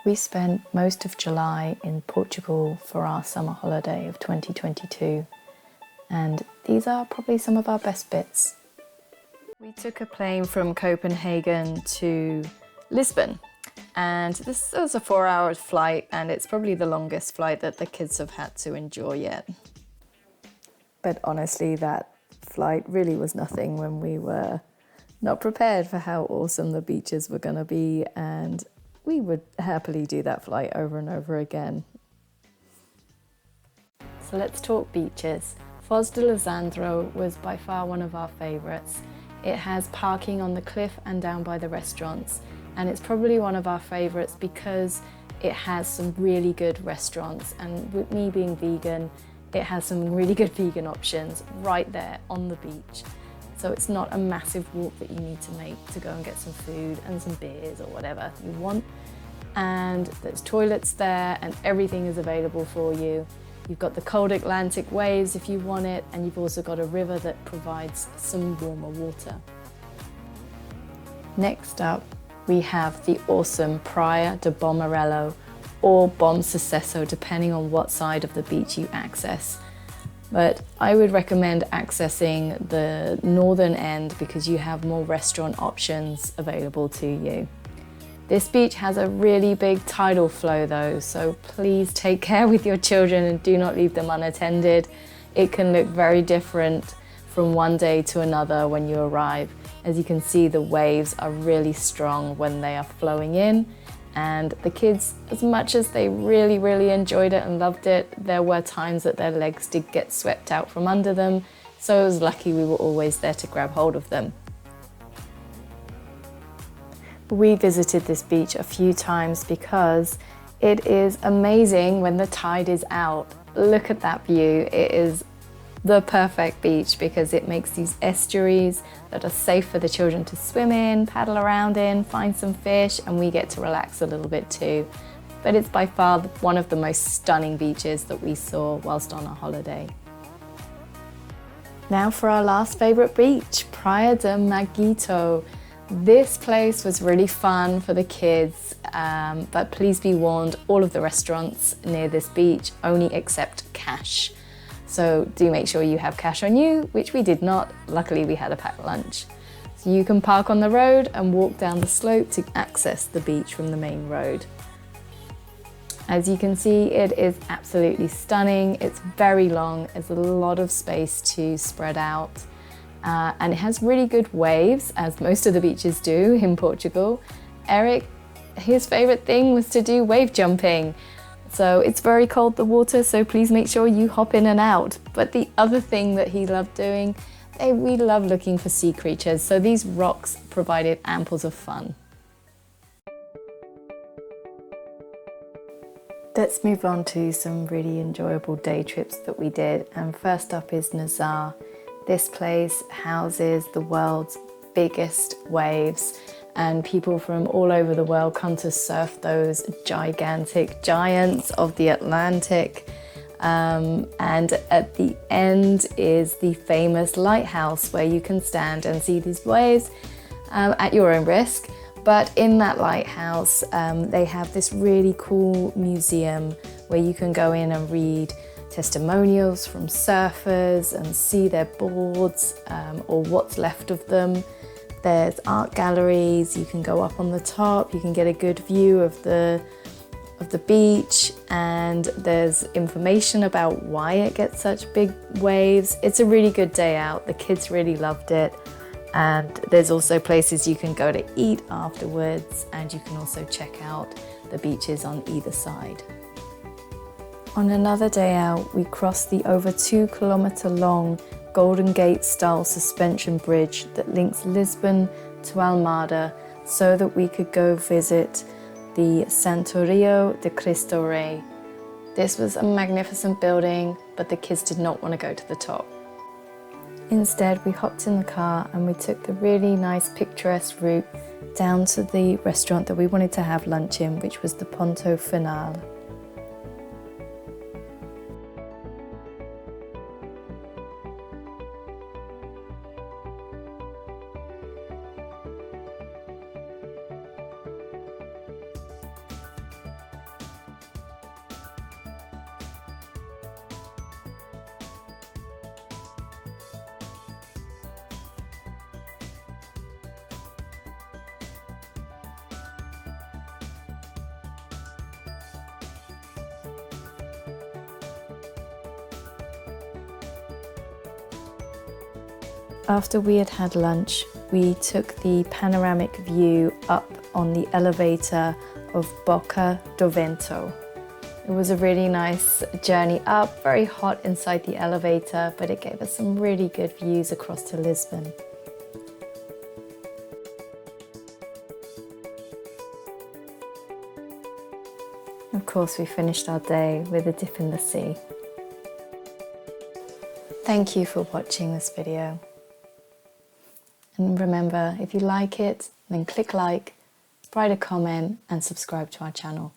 We spent most of July in Portugal for our summer holiday of 2022, and these are probably some of our best bits. We took a plane from Copenhagen to Lisbon, and this was a 4-hour flight, and it's probably the longest flight that the kids have had to endure yet. But honestly, that flight really was nothing when we were not prepared for how awesome the beaches were going to be, and we would happily do that flight over and over again. So let's talk beaches. Foz de Lisandro was by far one of our favourites. It has parking on the cliff and down by the restaurants, and it's probably one of our favourites because it has some really good restaurants, and with me being vegan, it has some really good vegan options right there on the beach. So it's not a massive walk that you need to make to go and get some food and some beers or whatever you want. And there's toilets there and everything is available for you. You've got the cold Atlantic waves if you want it, and you've also got a river that provides some warmer water. Next up, we have the awesome Praia de Bom Amarelo or Bom Sucesso, depending on what side of the beach you access. But I would recommend accessing the northern end because you have more restaurant options available to you. This beach has a really big tidal flow though, so please take care with your children and do not leave them unattended. It can look very different from one day to another when you arrive. As you can see, the waves are really strong when they are flowing in, and the kids, as much as they really enjoyed it and loved it, there were times that their legs did get swept out from under them, so it was lucky we were always there to grab hold of them. We visited this beach a few times because it is amazing when the tide is out. Look at that view. It is the perfect beach because it makes these estuaries that are safe for the children to swim in, paddle around in, find some fish, and we get to relax a little bit too. But it's by far one of the most stunning beaches that we saw whilst on our holiday. Now for our last favourite beach, Praia de Maguito. This place was really fun for the kids, but please be warned, all of the restaurants near this beach only accept cash. So do make sure you have cash on you, which we did not. Luckily, we had a packed lunch. So you can park on the road and walk down the slope to access the beach from the main road. As you can see, it is absolutely stunning. It's very long. There's a lot of space to spread out. And it has really good waves, as most of the beaches do in Portugal. Eric, his favorite thing was to do wave jumping. So it's very cold, the water, so please make sure you hop in and out. But the other thing that he loved doing, we love looking for sea creatures, so these rocks provided amples of fun. Let's move on to some really enjoyable day trips that we did. And first up is Nazaré. This place houses the world's biggest waves, and people from all over the world come to surf those gigantic giants of the Atlantic. And at the end is the famous lighthouse where you can stand and see these waves at your own risk. But in that lighthouse, they have this really cool museum where you can go in and read testimonials from surfers and see their boards or what's left of them. There's art galleries, you can go up on the top, you can get a good view of the beach, and there's information about why it gets such big waves. It's a really good day out, the kids really loved it, and there's also places you can go to eat afterwards, and you can also check out the beaches on either side. On another day out, we crossed the over 2-kilometre long Golden Gate style suspension bridge that links Lisbon to Almada so that we could go visit the Santuario de Cristo Rei. This was a magnificent building, but the kids did not want to go to the top. Instead, we hopped in the car and we took the really nice picturesque route down to the restaurant that we wanted to have lunch in, which was the Ponto Final. After we had had lunch, we took the panoramic view up on the elevator of Boca do Vento. It was a really nice journey up, very hot inside the elevator, but it gave us some really good views across to Lisbon. Of course, we finished our day with a dip in the sea. Thank you for watching this video. And remember, if you like it, then click like, write a comment and subscribe to our channel.